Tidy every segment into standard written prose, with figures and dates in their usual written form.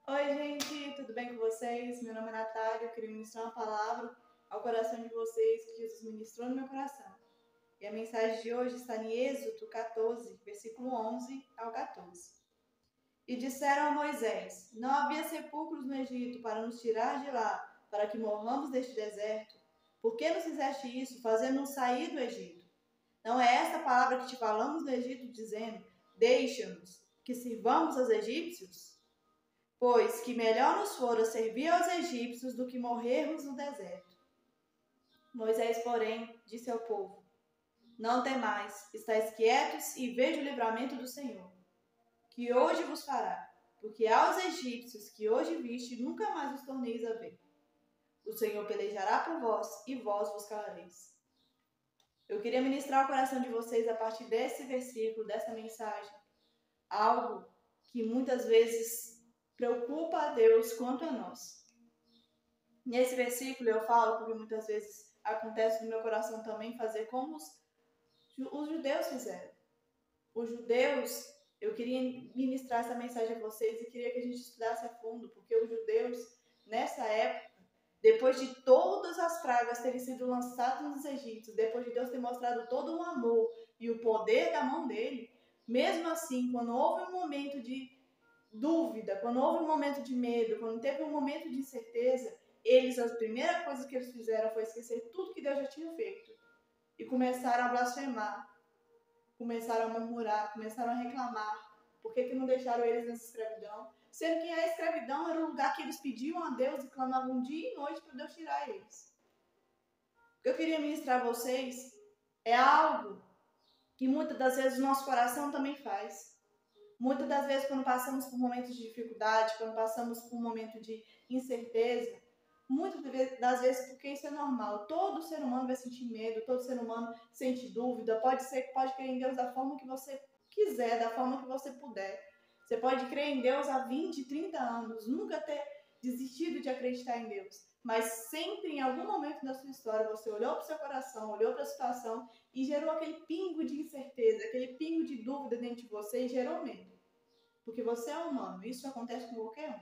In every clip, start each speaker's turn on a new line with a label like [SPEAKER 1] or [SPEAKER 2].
[SPEAKER 1] Oi, gente, tudo bem com vocês? Meu nome é Natália, eu queria ministrar uma palavra ao coração de vocês que Jesus ministrou no meu coração. E a mensagem de hoje está em Êxodo 14, versículo 11 ao 14. E disseram a Moisés: Não havia sepulcros no Egito para nos tirar de lá, para que morramos neste deserto? Por que nos fizeste isso, fazendo-nos sair do Egito? Não é esta palavra que te falamos no Egito, dizendo: Deixa-nos, que sirvamos aos egípcios? Pois que melhor nos fora servir aos egípcios do que morrermos no deserto. Moisés, porém, disse ao povo: Não temais, estáis quietos e veja o livramento do Senhor, que hoje vos fará, porque aos egípcios que hoje viste, nunca mais os torneis a ver. O Senhor pelejará por vós e vós vos calareis. Eu queria ministrar ao coração de vocês, a partir desse versículo, dessa mensagem, algo que muitas vezes preocupa a Deus quanto a nós. Nesse versículo eu falo porque muitas vezes acontece no meu coração também fazer como os judeus fizeram. Os judeus, eu queria ministrar essa mensagem a vocês e queria que a gente estudasse a fundo, porque os judeus, nessa época, depois de todas as pragas terem sido lançadas nos egípcios, depois de Deus ter mostrado todo o amor e o poder da mão dele, mesmo assim, quando houve um momento de dúvida, quando houve um momento de medo, quando teve um momento de incerteza, a primeira coisa que eles fizeram foi esquecer tudo que Deus já tinha feito e começaram a blasfemar, começaram a murmurar, começaram a reclamar. Por que não deixaram eles nessa escravidão? Sendo que a escravidão era o lugar que eles pediam a Deus e clamavam dia e noite para Deus tirar eles. O que eu queria ministrar a vocês é algo que muitas das vezes o nosso coração também faz. Muitas das vezes, quando passamos por momentos de dificuldade, quando passamos por um momento de incerteza, muitas das vezes, porque isso é normal, todo ser humano vai sentir medo, todo ser humano sente dúvida, pode crer em Deus da forma que você quiser, da forma que você puder. Você pode crer em Deus há 20, 30 anos, nunca ter desistido de acreditar em Deus, mas sempre, em algum momento da sua história, você olhou para o seu coração, olhou para a situação e gerou aquele pingo de incerteza, aquele pingo de dúvida dentro de você e gerou medo. Porque você é humano, isso acontece com qualquer um.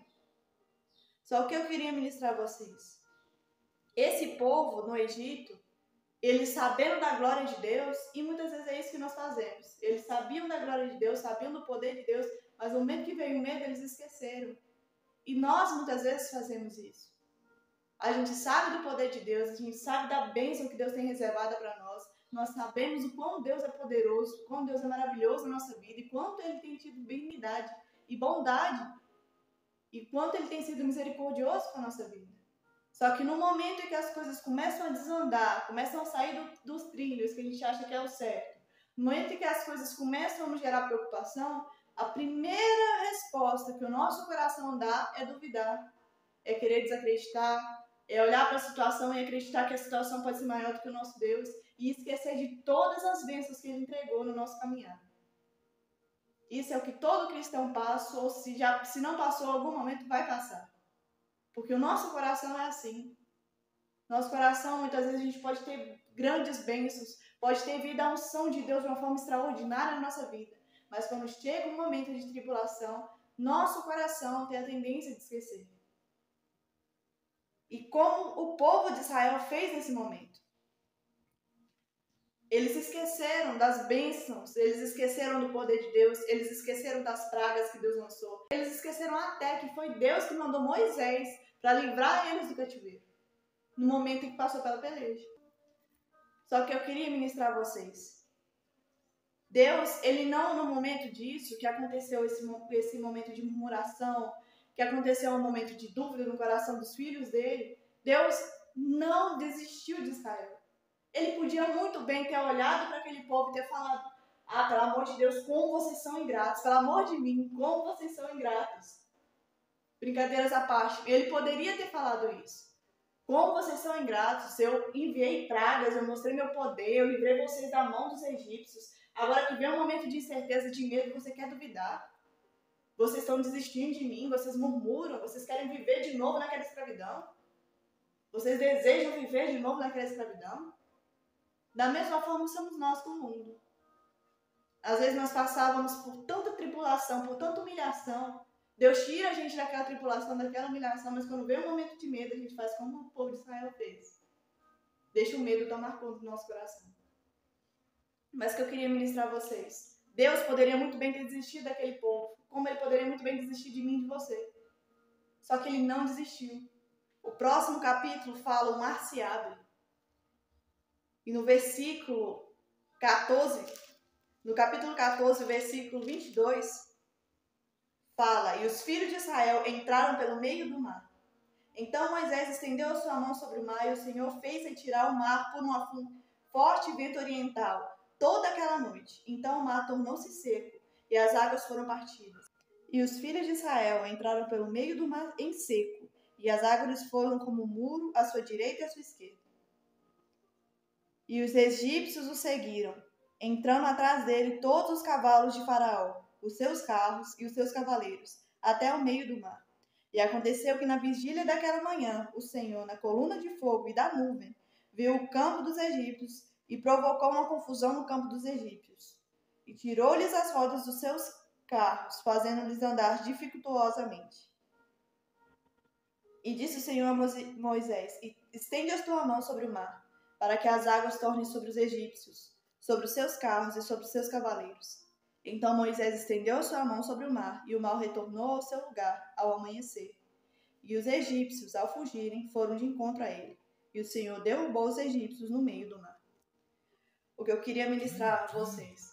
[SPEAKER 1] Só que eu queria ministrar a vocês. Esse povo no Egito, eles sabendo da glória de Deus, e muitas vezes é isso que nós fazemos. Eles sabiam da glória de Deus, sabiam do poder de Deus, mas no momento que veio o medo, eles esqueceram. E nós muitas vezes fazemos isso. A gente sabe do poder de Deus, a gente sabe da bênção que Deus tem reservada para nós. Nós sabemos o quão Deus é poderoso, o quão Deus é maravilhoso na nossa vida e quanto Ele tem tido benignidade e bondade e quanto Ele tem sido misericordioso com a nossa vida. Só que no momento em que as coisas começam a desandar, começam a sair dos trilhos que a gente acha que é o certo, no momento em que as coisas começam a nos gerar preocupação, a primeira resposta que o nosso coração dá é duvidar, é querer desacreditar, é olhar para a situação e acreditar que a situação pode ser maior do que o nosso Deus e esquecer de todas as bênçãos que Ele entregou no nosso caminhar. Isso é o que todo cristão passa, ou se não passou, em algum momento vai passar. Porque o nosso coração é assim. Nosso coração, muitas vezes, a gente pode ter grandes bênçãos, pode ter vindo a unção de Deus de uma forma extraordinária na nossa vida. Mas quando chega um momento de tribulação, nosso coração tem a tendência de esquecer. E como o povo de Israel fez nesse momento. Eles esqueceram das bênçãos, eles esqueceram do poder de Deus, eles esqueceram das pragas que Deus lançou. Eles esqueceram até que foi Deus que mandou Moisés para livrar eles do cativeiro, no momento em que passou pela peleja. Só que eu queria ministrar a vocês. Deus, Ele não, no momento disso, que aconteceu esse momento de murmuração, que aconteceu um momento de dúvida no coração dos filhos dele, Deus não desistiu de Israel. Ele podia muito bem ter olhado para aquele povo e ter falado: ah, pelo amor de Deus, como vocês são ingratos, pelo amor de mim, como vocês são ingratos. Brincadeiras à parte, ele poderia ter falado isso. Como vocês são ingratos, eu enviei pragas, eu mostrei meu poder, eu livrei vocês da mão dos egípcios. Agora que vem um momento de incerteza, de medo, você quer duvidar. Vocês estão desistindo de mim, vocês murmuram, vocês querem viver de novo naquela escravidão. Vocês desejam viver de novo naquela escravidão. Da mesma forma somos nós com o mundo. Às vezes nós passávamos por tanta tribulação, por tanta humilhação, Deus tira a gente daquela tribulação, daquela humilhação, mas quando vem um momento de medo, a gente faz como o povo de Israel fez. Deixa o medo tomar conta do nosso coração. Mas que eu queria ministrar a vocês. Deus poderia muito bem ter desistido daquele povo, como Ele poderia muito bem desistir de mim e de você. Só que Ele não desistiu. O próximo capítulo fala: o mar se abre. E no versículo 14, no capítulo 14, versículo 22, fala: e os filhos de Israel entraram pelo meio do mar. Então Moisés estendeu a sua mão sobre o mar, e o Senhor fez retirar o mar por um forte vento oriental toda aquela noite. Então o mar tornou-se seco, e as águas foram partidas. E os filhos de Israel entraram pelo meio do mar em seco, e as águas foram como um muro à sua direita e à sua esquerda. E os egípcios o seguiram, entrando atrás dele todos os cavalos de Faraó, os seus carros e os seus cavaleiros, até o meio do mar. E aconteceu que na vigília daquela manhã, o Senhor, na coluna de fogo e da nuvem, viu o campo dos egípcios e provocou uma confusão no campo dos egípcios. E tirou-lhes as rodas dos seus carros, fazendo-lhes andar dificultuosamente. E disse o Senhor a Moisés: estende a tua mão sobre o mar, para que as águas tornem sobre os egípcios, sobre os seus carros e sobre os seus cavaleiros. Então Moisés estendeu a sua mão sobre o mar, e o mar retornou ao seu lugar ao amanhecer. E os egípcios, ao fugirem, foram de encontro a ele, e o Senhor derrubou os egípcios no meio do mar. O que eu queria ministrar a vocês: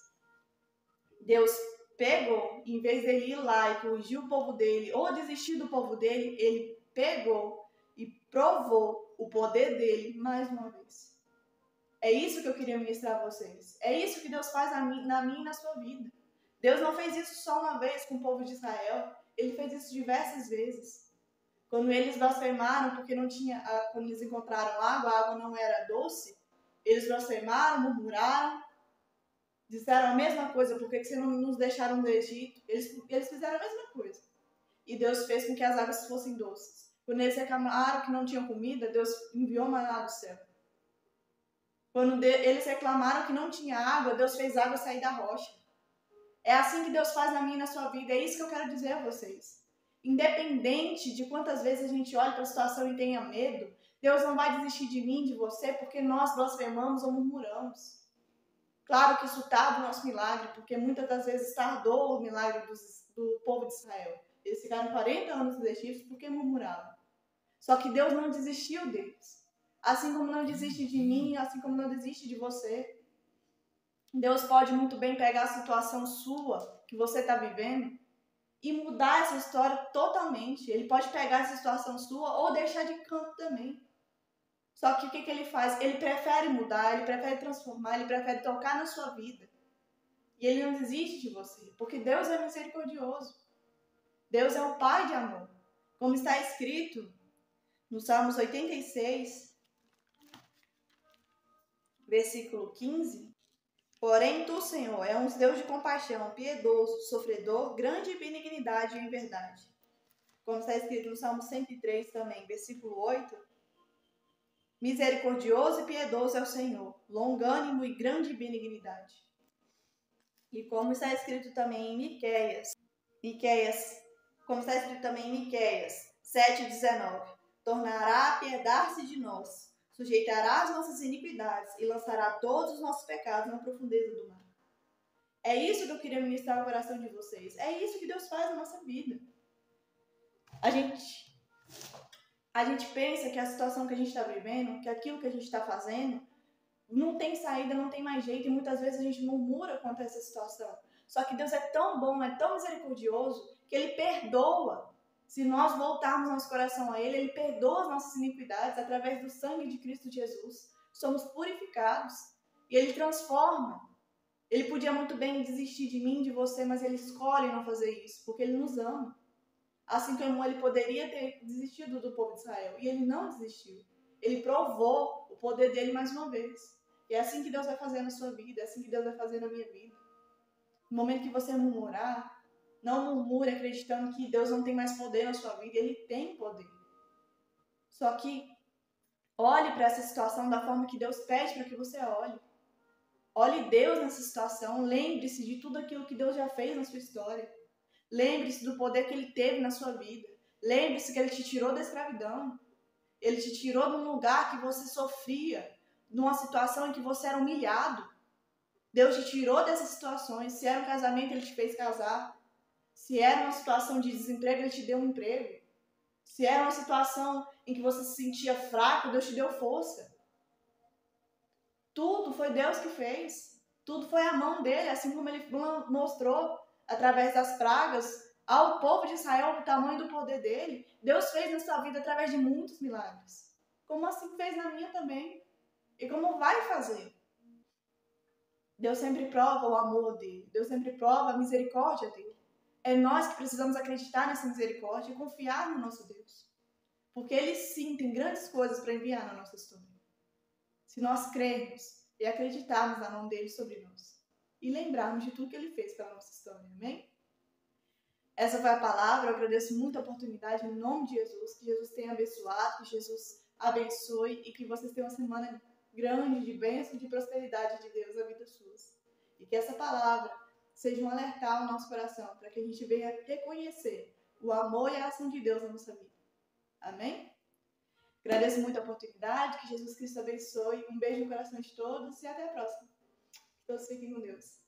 [SPEAKER 1] Deus pegou, em vez dele ir lá e corrigir o povo dele, ou desistir do povo dele, ele pegou e provou o poder dele mais uma vez. É isso que eu queria ministrar a vocês. É isso que Deus faz na minha e na sua vida. Deus não fez isso só uma vez com o povo de Israel. Ele fez isso diversas vezes. Quando eles blasfemaram porque não tinha, quando eles encontraram água, a água não era doce, eles blasfemaram, murmuraram, disseram a mesma coisa: por que vocês não nos deixaram do Egito? Eles fizeram a mesma coisa. E Deus fez com que as águas fossem doces. Quando eles reclamaram que não tinham comida, Deus enviou maná do céu. Quando eles reclamaram que não tinha água, Deus fez água sair da rocha. É assim que Deus faz na minha e na sua vida. É isso que eu quero dizer a vocês. Independente de quantas vezes a gente olha para a situação e tenha medo, Deus não vai desistir de mim, de você, porque nós blasfemamos ou murmuramos. Claro que isso tarda o nosso milagre, porque muitas das vezes tardou o milagre do povo de Israel. Eles ficaram 40 anos nos egípcios porque murmuravam. Só que Deus não desistiu deles. Assim como não desiste de mim, assim como não desiste de você. Deus pode muito bem pegar a situação sua, que você está vivendo, e mudar essa história totalmente. Ele pode pegar essa situação sua ou deixar de canto também. Só que o que ele faz? Ele prefere mudar, ele prefere transformar, ele prefere tocar na sua vida. E ele não desiste de você, porque Deus é misericordioso. Deus é o Pai de amor. Como está escrito no Salmos 86, versículo 15. Porém, tu, Senhor, é um Deus de compaixão, piedoso, sofredor, grande benignidade e em verdade. Como está escrito no Salmo 103 também, versículo 8. Misericordioso e piedoso é o Senhor, longânimo e grande benignidade. E como está escrito também em Miqueias, como está escrito também em Miqueias 7,19. Tornará a piedar-se de nós, sujeitará as nossas iniquidades e lançará todos os nossos pecados na profundeza do mar. É isso que eu queria ministrar no coração de vocês. É isso que Deus faz na nossa vida. A gente pensa que a situação que a gente está vivendo, que aquilo que a gente está fazendo, não tem saída, não tem mais jeito, e muitas vezes a gente murmura contra essa situação. Só que Deus é tão bom, é tão misericordioso, que Ele perdoa. Se nós voltarmos nosso coração a Ele, Ele perdoa as nossas iniquidades através do sangue de Cristo Jesus. Somos purificados e Ele transforma. Ele podia muito bem desistir de mim, de você, mas Ele escolhe não fazer isso, porque Ele nos ama. Assim como Ele poderia ter desistido do povo de Israel, e Ele não desistiu. Ele provou o poder dele mais uma vez. E é assim que Deus vai fazer na sua vida, é assim que Deus vai fazer na minha vida. No momento que você murmurar, não murmure acreditando que Deus não tem mais poder na sua vida. Ele tem poder. Só que olhe para essa situação da forma que Deus pede para que você olhe. Olhe Deus nessa situação. Lembre-se de tudo aquilo que Deus já fez na sua história. Lembre-se do poder que ele teve na sua vida. Lembre-se que ele te tirou da escravidão. Ele te tirou de um lugar que você sofria, numa situação em que você era humilhado. Deus te tirou dessas situações. Se era um casamento, ele te fez casar. Se era uma situação de desemprego, ele te deu um emprego. Se era uma situação em que você se sentia fraco, Deus te deu força. Tudo foi Deus que fez. Tudo foi a mão dele, assim como ele mostrou através das pragas ao povo de Israel o tamanho do poder dele. Deus fez na sua vida através de muitos milagres. Como assim fez na minha também. E como vai fazer. Deus sempre prova o amor dele. Deus sempre prova a misericórdia dele. É nós que precisamos acreditar nessa misericórdia e confiar no nosso Deus. Porque ele sim tem grandes coisas para enviar na nossa história. Se nós crermos e acreditarmos na mão dele sobre nós. E lembrarmos de tudo que ele fez pela nossa história. Amém? Essa foi a palavra. Eu agradeço muito a oportunidade em nome de Jesus. Que Jesus tenha abençoado, que Jesus abençoe e que vocês tenham uma semana grande de bênção e de prosperidade de Deus na vida suas. E que essa palavra seja um alertar ao nosso coração para que a gente venha reconhecer o amor e a ação de Deus na nossa vida. Amém? Agradeço muito a oportunidade, que Jesus Cristo abençoe. Um beijo no coração de todos e até a próxima. Que todos fiquem com Deus.